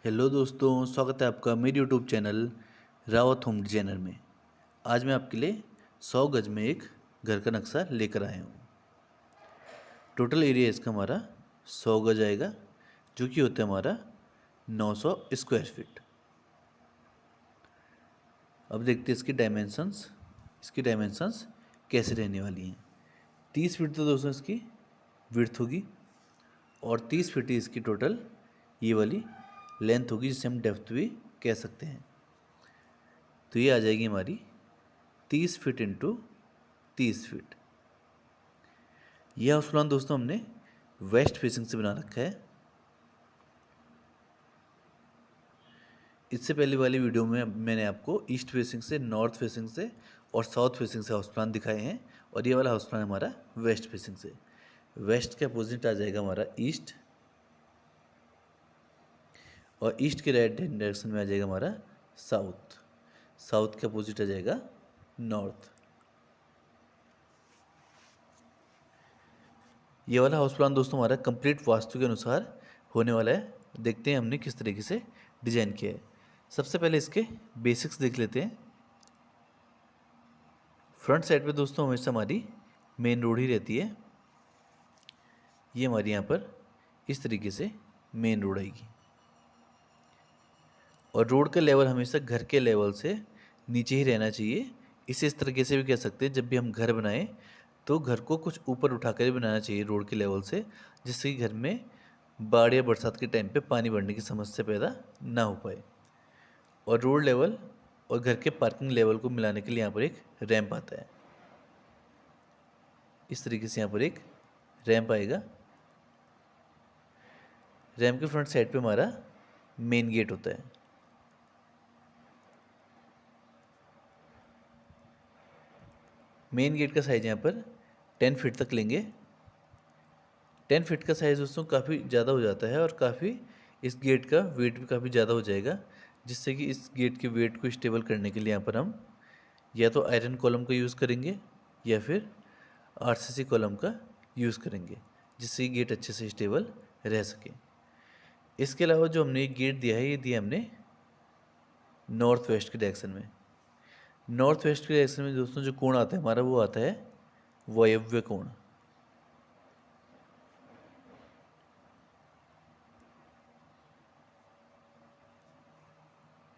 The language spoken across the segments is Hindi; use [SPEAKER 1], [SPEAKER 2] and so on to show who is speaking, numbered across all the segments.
[SPEAKER 1] हेलो दोस्तों, स्वागत है आपका मेरे YouTube channel Rawat home designer में। आज मैं आपके लिए 100 गज में एक घर का नक्शा लेकर आया हूँ। टोटल एरिया इसका हमारा 100 गज आएगा, जो कि होता है हमारा 900 स्क्वायर फीट। अब देखते हैं इसकी डायमेंशंस कैसे रहने वाली हैं। 30 फीट तो दोस्तों इसकी विड्थ होगी और 30 फीट ही इसकी टोटल ये वाली लेंथ होगी, जिसे हम डेप्थ भी कह सकते हैं। तो ये आ जाएगी हमारी 30 फीट इंटू 30 फीट। यह हाउस प्लान दोस्तों हमने वेस्ट फेसिंग से बना रखा है। इससे पहले वाली वीडियो में मैंने आपको ईस्ट फेसिंग से, नॉर्थ फेसिंग से और साउथ फेसिंग से हाउस प्लान दिखाए हैं, और ये वाला हाउस प्लान हमारा वेस्ट फेसिंग से। वेस्ट के अपोजिट आ जाएगा हमारा ईस्ट, और ईस्ट के राइट डायरेक्शन में आ जाएगा हमारा साउथ। साउथ के अपोजिट आ जाएगा नॉर्थ। ये वाला हाउस प्लान दोस्तों हमारा कंप्लीट वास्तु के अनुसार होने वाला है। देखते हैं हमने किस तरीके से डिजाइन किया है। सबसे पहले इसके बेसिक्स देख लेते हैं। फ्रंट साइड पे दोस्तों हमेशा हमारी मेन रोड ही रहती है। ये हमारी यहाँ पर इस तरीके से मेन रोड आएगी, और रोड का लेवल हमेशा घर के लेवल से नीचे ही रहना चाहिए। इसे इस तरीके से भी कह सकते हैं, जब भी हम घर बनाएं तो घर को कुछ ऊपर उठाकर ही बनाना चाहिए रोड के लेवल से, जिससे कि घर में बाढ़ या बरसात के टाइम पे पानी बढ़ने की समस्या पैदा ना हो पाए। और रोड लेवल और घर के पार्किंग लेवल को मिलाने के लिए यहाँ पर एक रैंप आता है। इस तरीके से यहाँ पर एक रैंप आएगा। रैंप के फ्रंट साइड पे हमारा मेन गेट होता है। मेन गेट का साइज़ यहाँ पर 10 फीट तक लेंगे। 10 फीट का साइज़ दोस्तों काफ़ी ज़्यादा हो जाता है, और काफ़ी इस गेट का वेट भी काफ़ी ज़्यादा हो जाएगा, जिससे कि इस गेट के वेट को स्टेबल करने के लिए यहाँ पर हम या तो आयरन कॉलम का यूज़ करेंगे या फिर आरसीसी कॉलम का यूज़ करेंगे, जिससे गेट अच्छे से स्टेबल रह सके। इसके अलावा जो हमने गेट दिया है, ये दिया हमने नॉर्थ वेस्ट के डायरेक्शन में। नॉर्थ वेस्ट के डायरेक्शन में दोस्तों जो कोण आता है हमारा, वो आता है वायव्य कोण।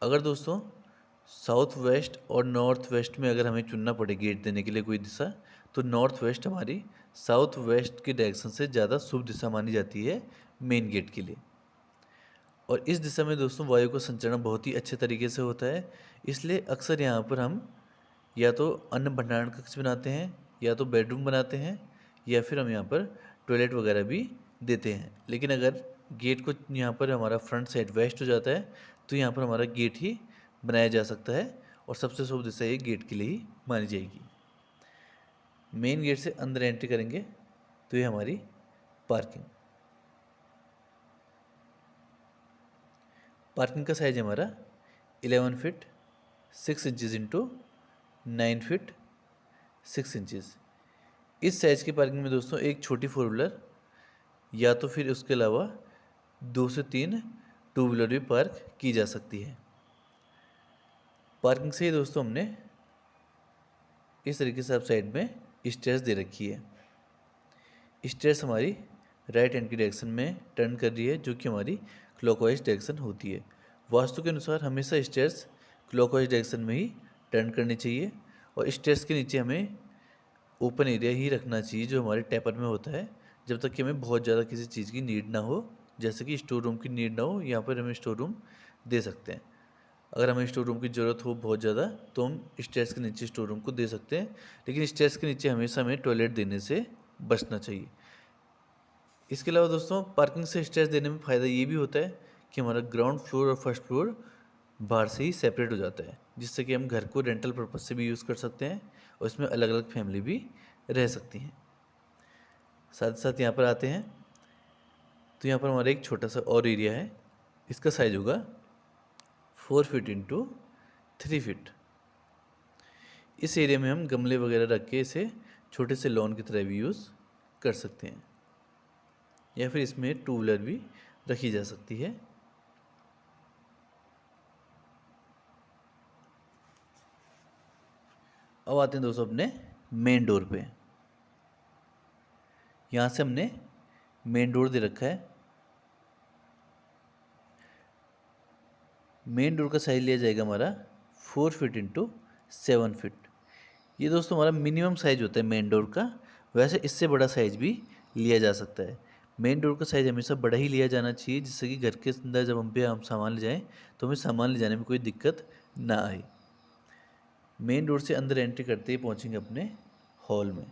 [SPEAKER 1] अगर दोस्तों साउथ वेस्ट और नॉर्थ वेस्ट में अगर हमें चुनना पड़े गेट देने के लिए कोई दिशा, तो नॉर्थ वेस्ट हमारी साउथ वेस्ट के डायरेक्शन से ज़्यादा शुभ दिशा मानी जाती है मेन गेट के लिए। और इस दिशा में दोस्तों वायु का संचरण बहुत ही अच्छे तरीके से होता है। इसलिए अक्सर यहाँ पर हम या तो अन्न भंडारण कक्ष बनाते हैं, या तो बेडरूम बनाते हैं, या फिर हम यहाँ पर टॉयलेट वगैरह भी देते हैं। लेकिन अगर गेट को यहाँ पर हमारा फ्रंट साइड वेस्ट हो जाता है, तो यहाँ पर हमारा गेट ही बनाया जा सकता है, और सबसे शुभ दिशा ये गेट के लिए ही मानी जाएगी। मेन गेट से अंदर एंट्री करेंगे तो ये हमारी पार्किंग का साइज हमारा 11 feet 6 inches into 9 feet 6 inches. इस साइज़ की पार्किंग में दोस्तों एक छोटी 4 व्हीलर या तो फिर उसके अलावा 2 से 3 टू व्हीलर भी पार्क की जा सकती है। पार्किंग से ही दोस्तों हमने इस तरीके से आप साइड में स्टेयर्स दे रखी है। स्टेयर्स हमारी राइट हैंड की डायरेक्शन में टर्न कर रही है, जो कि हमारी क्लॉकवाइज डायरेक्शन होती है। वास्तु के अनुसार हमेशा स्टेयर्स क्लॉकवाइज डायरेक्शन में ही टर्न करनी चाहिए, और स्टेयर्स के नीचे हमें ओपन एरिया ही रखना चाहिए जो हमारे टैपर में होता है, जब तक कि हमें बहुत ज़्यादा किसी चीज़ की नीड ना हो। जैसे कि स्टोर रूम की नीड ना हो, यहाँ पर हमें स्टोर रूम दे सकते हैं। अगर हमें स्टोर रूम की ज़रूरत हो बहुत ज़्यादा, तो हम स्टेयर्स के नीचे स्टोर रूम को दे सकते हैं, लेकिन स्टेयर्स के नीचे हमेशा हमें टॉयलेट देने से बचना चाहिए। इसके अलावा दोस्तों पार्किंग से स्टेयर्स देने में फ़ायदा ये भी होता है कि हमारा ग्राउंड फ्लोर और फर्स्ट फ्लोर बाहर से ही सेपरेट हो जाता है, जिससे कि हम घर को रेंटल पर्पज़ से भी यूज़ कर सकते हैं, और इसमें अलग अलग फैमिली भी रह सकती हैं। साथ ही साथ यहाँ पर आते हैं तो यहाँ पर हमारा एक छोटा सा और एरिया है। इसका साइज होगा 4 फीट इंटू 3 फीट। इस एरिया में हम गमले वगैरह रख के इसे छोटे से लॉन की तरह भी यूज़ कर सकते हैं, या फिर इसमें टू व्हीलर भी रखी जा सकती है। अब आते हैं दोस्तों अपने मेन डोर पे। यहाँ से हमने मेन डोर दे रखा है। मेन डोर का साइज लिया जाएगा हमारा 4 फीट इंटू 7 फीट। ये दोस्तों हमारा मिनिमम साइज होता है मेन डोर का। वैसे इससे बड़ा साइज भी लिया जा सकता है। मेन डोर का साइज हमेशा बड़ा ही लिया जाना चाहिए, जिससे कि घर के अंदर जब हम सामान ले जाएं तो हमें सामान ले जाने में कोई दिक्कत ना आए। मेन डोर से अंदर एंट्री करते ही पहुंचेंगे अपने हॉल में।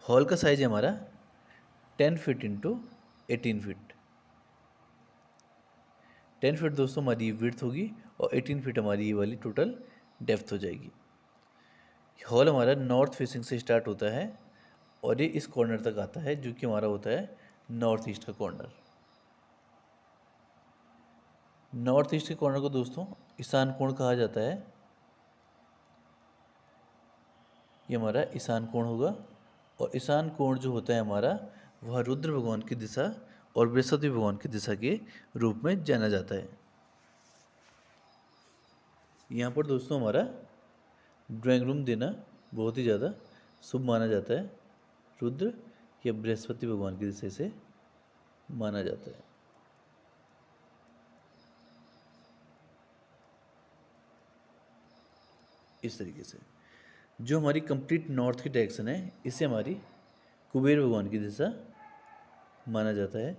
[SPEAKER 1] हॉल का साइज है हमारा 10 फीट इंटू 18 फीट। 10 फीट दोस्तों हमारी ये विड्थ होगी और 18 फीट हमारी ये वाली टोटल डेप्थ हो जाएगी। हॉल हमारा नॉर्थ फेसिंग से स्टार्ट होता है और ये इस कॉर्नर तक आता है, जो कि हमारा होता है नॉर्थ ईस्ट का कॉर्नर। नॉर्थ ईस्ट के कॉर्नर को दोस्तों ईशान कोण कहा जाता है। ये हमारा ईशान कोण होगा और ईशान कोण जो होता है हमारा, वह रुद्र भगवान की दिशा और बृहस्पति भगवान की दिशा के रूप में जाना जाता है। यहाँ पर दोस्तों हमारा ड्राइंग रूम देना बहुत ही ज़्यादा शुभ माना जाता है। रुद्र या बृहस्पति भगवान की दिशा से माना जाता है। इस तरीके से जो हमारी कंप्लीट नॉर्थ की डायरेक्शन है, इसे हमारी कुबेर भगवान की दिशा माना जाता है।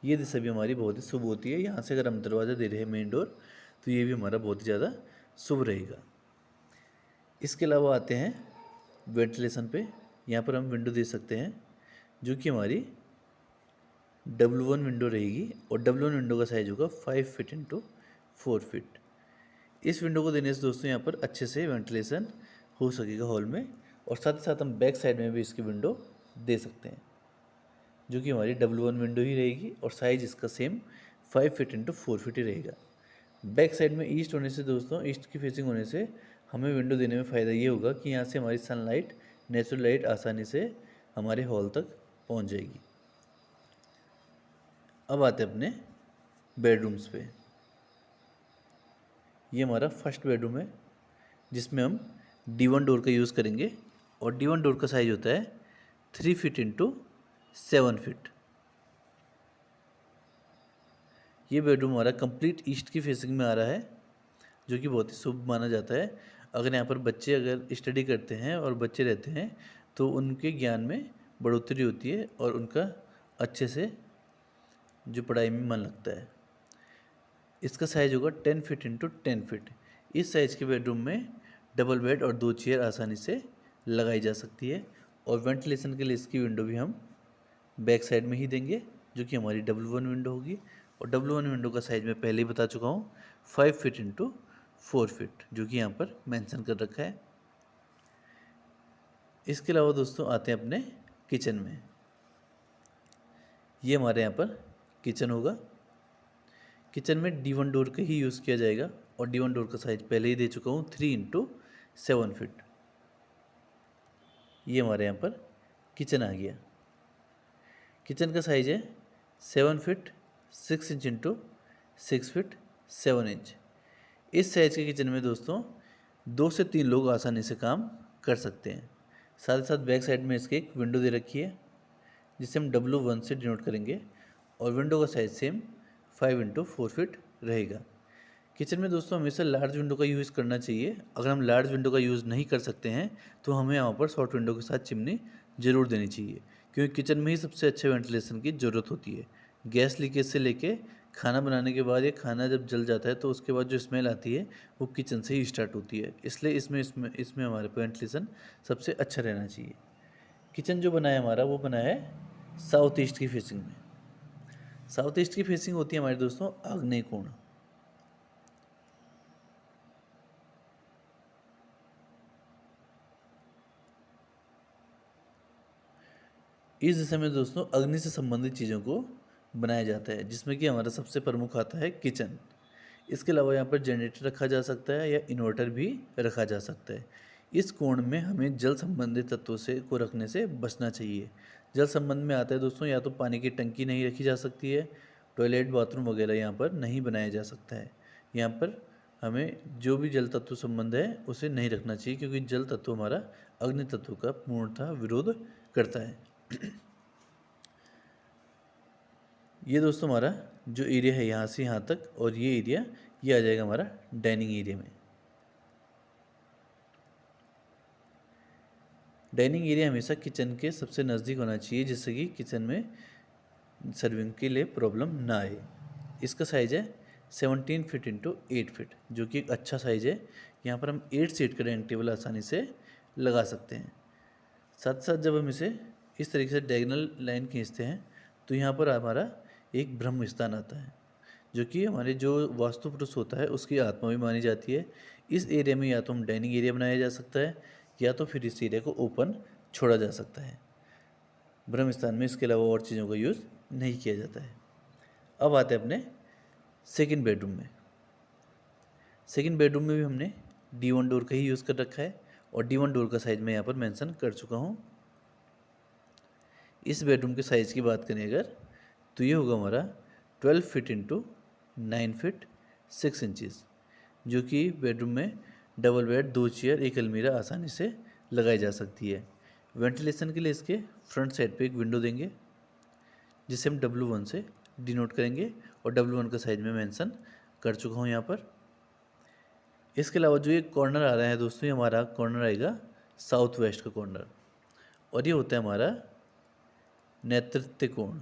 [SPEAKER 1] ये दिशा भी हमारी बहुत ही शुभ होती है। यहाँ से अगर हम दरवाज़ा दे रहे हैं मेन डोर, तो ये भी हमारा बहुत ही ज़्यादा शुभ रहेगा। इसके अलावा आते हैं वेंटिलेशन पे। यहाँ पर हम विंडो दे सकते हैं, जो कि हमारी W1 विंडो रहेगी और W1 विंडो का साइज होगा 5 फीट इंटू 4 फीट। इस विंडो को देने से दोस्तों यहाँ पर अच्छे से वेंटिलेशन हो सकेगा हॉल में, और साथ ही साथ हम बैक साइड में भी इसकी विंडो दे सकते हैं, जो कि हमारी W1 विंडो ही रहेगी और साइज इसका सेम 5 फीट इंटू 4 फीट ही रहेगा। बैक साइड में ईस्ट होने से दोस्तों, ईस्ट की फेसिंग होने से हमें विंडो देने में फ़ायदा ये होगा कि यहाँ से हमारी सनलाइट, नेचुरल लाइट आसानी से हमारे हॉल तक पहुँच जाएगी। अब आते हैं अपने बेडरूम्स पे। ये हमारा फर्स्ट बेडरूम है, जिसमें हम D1 डोर का यूज़ करेंगे और D1 डोर का साइज होता है 3 फीट इंटू 7 फीट। ये बेडरूम हमारा कंप्लीट ईस्ट की फेसिंग में आ रहा है, जो कि बहुत ही शुभ माना जाता है। अगर यहाँ पर बच्चे अगर स्टडी करते हैं और बच्चे रहते हैं, तो उनके ज्ञान में बढ़ोतरी होती है और उनका अच्छे से जो पढ़ाई में मन लगता है। इसका साइज होगा 10 फीट इंटू 10 फीट। इस साइज़ के बेडरूम में डबल बेड और 2 चेयर आसानी से लगाई जा सकती है, और वेंटिलेशन के लिए इसकी विंडो भी हम बैक साइड में ही देंगे, जो कि हमारी W1 विंडो होगी। और W1 विंडो का साइज मैं पहले ही बता चुका हूँ 5 फीट इंटू 4 फीट, जो कि यहाँ पर मेंशन कर रखा है। इसके अलावा दोस्तों आते हैं अपने किचन में। ये हमारे यहाँ पर किचन होगा। किचन में D1 डोर का ही यूज़ किया जाएगा और D1 डोर का साइज पहले ही दे चुका हूँ 3 इंटू 7 फीट। ये हमारे यहाँ पर किचन आ गया। किचन का साइज है 7 feet 6 inch into 6 feet 7 inch. इस साइज के किचन में दोस्तों 2 से 3 लोग आसानी से काम कर सकते हैं। साथ ही साथ बैक साइड में इसके एक विंडो दे रखी है, जिसे हम W1 से डिनोट करेंगे, और विंडो का साइज सेम 5 इंटू 4 फीट रहेगा। किचन में दोस्तों हमेशा लार्ज विंडो का यूज़ करना चाहिए। अगर हम लार्ज विंडो का यूज़ नहीं कर सकते हैं, तो हमें यहाँ पर शॉर्ट विंडो के साथ चिमनी ज़रूर देनी चाहिए, क्योंकि किचन में ही सबसे अच्छे वेंटिलेशन की ज़रूरत होती है। गैस लीकेज से लेके खाना बनाने के बाद, या खाना जब जल जाता है तो उसके बाद जो स्मेल आती है, वो किचन से ही स्टार्ट होती है। इसलिए इसमें हमारे वेंटिलेशन सबसे अच्छा रहना चाहिए। किचन जो बना है हमारा, वो बना है साउथ ईस्ट की फेसिंग में। साउथ ईस्ट की फेसिंग होती है हमारे दोस्तों आग्नेय कोण। इस दिशा में दोस्तों अग्नि से संबंधित चीज़ों को बनाया जाता है, जिसमें कि हमारा सबसे प्रमुख आता है किचन। इसके अलावा यहाँ पर जनरेटर रखा जा सकता है या इन्वर्टर भी रखा जा सकता है। इस कोण में हमें जल संबंधित तत्वों से को रखने से बचना चाहिए। जल संबंध में आता है दोस्तों, या तो पानी की टंकी नहीं रखी जा सकती है, टॉयलेट बाथरूम वगैरह यहाँ पर नहीं बनाया जा सकता है। यहाँ पर हमें जो भी जल तत्व संबंध है उसे नहीं रखना चाहिए, क्योंकि जल तत्व हमारा अग्नि तत्व का पूर्णतः विरोध करता है। ये दोस्तों हमारा जो एरिया है यहाँ से यहाँ तक, और ये एरिया ये आ जाएगा हमारा डाइनिंग एरिया में। डाइनिंग एरिया हमेशा किचन के सबसे नज़दीक होना चाहिए, जिससे कि किचन में सर्विंग के लिए प्रॉब्लम ना आए। इसका साइज़ है 17 फीट इंटू 8 फीट, जो कि एक अच्छा साइज़ है। यहाँ पर हम 8 सीट का डाइनिंग टेबल आसानी से लगा सकते हैं। साथ साथ जब हम इसे इस तरीके से डायगोनल लाइन खींचते हैं तो यहाँ पर हमारा एक ब्रह्म स्थान आता है, जो कि हमारे जो वास्तु पुरुष होता है उसकी आत्मा भी मानी जाती है। इस एरिया में या तो हम डाइनिंग एरिया बनाया जा सकता है, या तो फिर इस एरिया को ओपन छोड़ा जा सकता है। ब्रह्म स्थान में इसके अलावा और चीज़ों का यूज़ नहीं किया जाता है। अब आते हैं अपने सेकंड बेडरूम में। सेकंड बेडरूम में भी हमने D1 डोर का ही यूज़ कर रखा है, और D1 डोर का साइज़ मैं यहाँ पर मेंशन कर चुका हूँ। इस बेडरूम के साइज़ की बात करें अगर, तो ये होगा हमारा 12 फीट इंटू 9 फीट 6 इंचज़, जो कि बेडरूम में डबल बेड, 2 चेयर, एक अलमीरा आसानी से लगाई जा सकती है। वेंटिलेशन के लिए इसके फ्रंट साइड पे एक विंडो देंगे, जिसे हम W1 से डिनोट करेंगे, और W1 का साइज में मेंशन कर चुका हूँ यहाँ पर। इसके अलावा जो ये कॉर्नर आ रहा है दोस्तों, ये हमारा कॉर्नर आएगा साउथ वेस्ट का कॉर्नर, और ये होता है हमारा नेतृत्व कोण।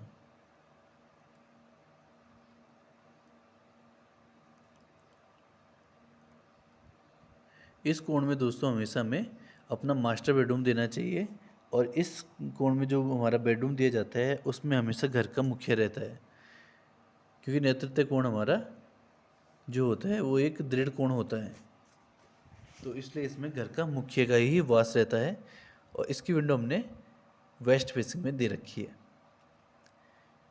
[SPEAKER 1] इस कोण में दोस्तों हमेशा हमें अपना मास्टर बेडरूम देना चाहिए, और इस कोण में जो हमारा बेडरूम दिया जाता है उसमें हमेशा घर का मुखिया रहता है, क्योंकि नेतृत्व कोण हमारा जो होता है वो एक दृढ़ कोण होता है, तो इसलिए इसमें घर का मुखिया का ही वास रहता है। और इसकी विंडो हमने वेस्ट फेसिंग में दे रखी है।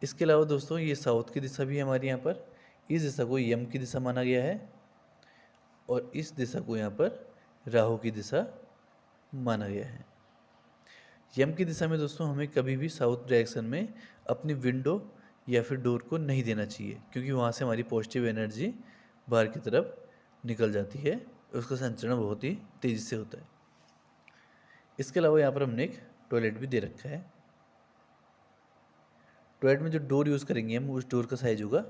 [SPEAKER 1] इसके अलावा दोस्तों ये साउथ की दिशा भी है हमारे यहाँ पर। इस दिशा को यम की दिशा माना गया है, और इस दिशा को यहाँ पर राहु की दिशा माना गया है। यम की दिशा में दोस्तों हमें कभी भी साउथ डायरेक्शन में अपनी विंडो या फिर डोर को नहीं देना चाहिए, क्योंकि वहाँ से हमारी पॉजिटिव एनर्जी बाहर की तरफ निकल जाती है, उसका संचरण बहुत ही तेज़ी से होता है। इसके अलावा यहाँ पर हमने एक टॉयलेट भी दे रखा है। टॉयलेट में जो डोर यूज़ करेंगे हम, उस डोर का साइज होगा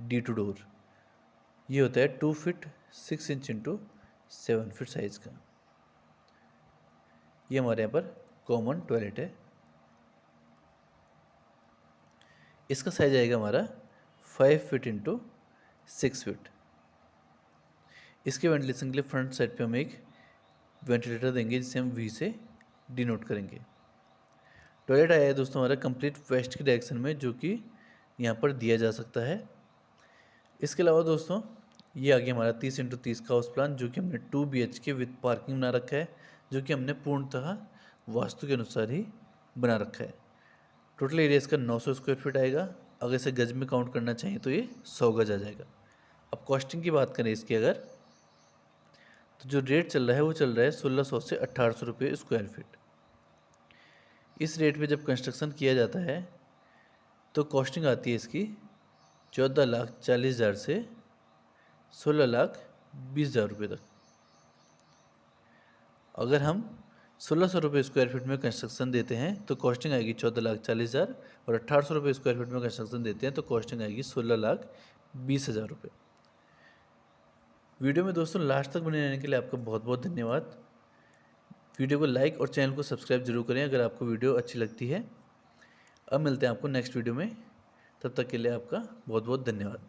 [SPEAKER 1] D2 डोर। ये होता है 2 feet 6 inch into 7 feet size का। ये हमारे यहाँ पर कॉमन टॉयलेट है। इसका साइज आएगा हमारा 5 फीट इंटू 6 फीट। इसके वेंटिलेशन के लिए फ्रंट साइड पे हम एक वेंटिलेटर देंगे, जिसे हम V से डिनोट करेंगे। टॉयलेट आया है दोस्तों हमारा कंप्लीट वेस्ट की डायरेक्शन में, जो कि यहाँ पर दिया जा सकता है। इसके अलावा दोस्तों ये आ गया हमारा 30 इंटू 30 का हाउस प्लान, जो कि हमने 2 BHK विद पार्किंग बना रखा है, जो कि हमने पूर्णतः वास्तु के अनुसार ही बना रखा है। टोटल एरिया इसका 900 स्क्वायर फीट आएगा। अगर इसे गज में काउंट करना चाहिए तो ये 100 गज आ जाएगा। अब कॉस्टिंग की बात करें इसकी अगर, तो जो रेट चल रहा है वो चल रहा है 1600 से 1800 रुपये स्क्वायर फीट। इस रेट पे जब कंस्ट्रक्शन किया जाता है तो कॉस्टिंग आती है इसकी 14,40,000 से 16,20,000 रुपये तक। अगर हम 1600 रुपये स्क्वायर फीट में कंस्ट्रक्शन देते हैं तो कॉस्टिंग आएगी 14,40,000, और 1800 रुपये स्क्वायर फीट में कंस्ट्रक्शन देते हैं तो कॉस्टिंग आएगी 16,20,000 रुपये। वीडियो में दोस्तों लास्ट तक बने रहने के लिए आपका बहुत बहुत धन्यवाद। वीडियो को लाइक और चैनल को सब्सक्राइब जरूर करें अगर आपको वीडियो अच्छी लगती है। अब मिलते हैं आपको नेक्स्ट वीडियो में, तब तक के लिए आपका बहुत बहुत धन्यवाद।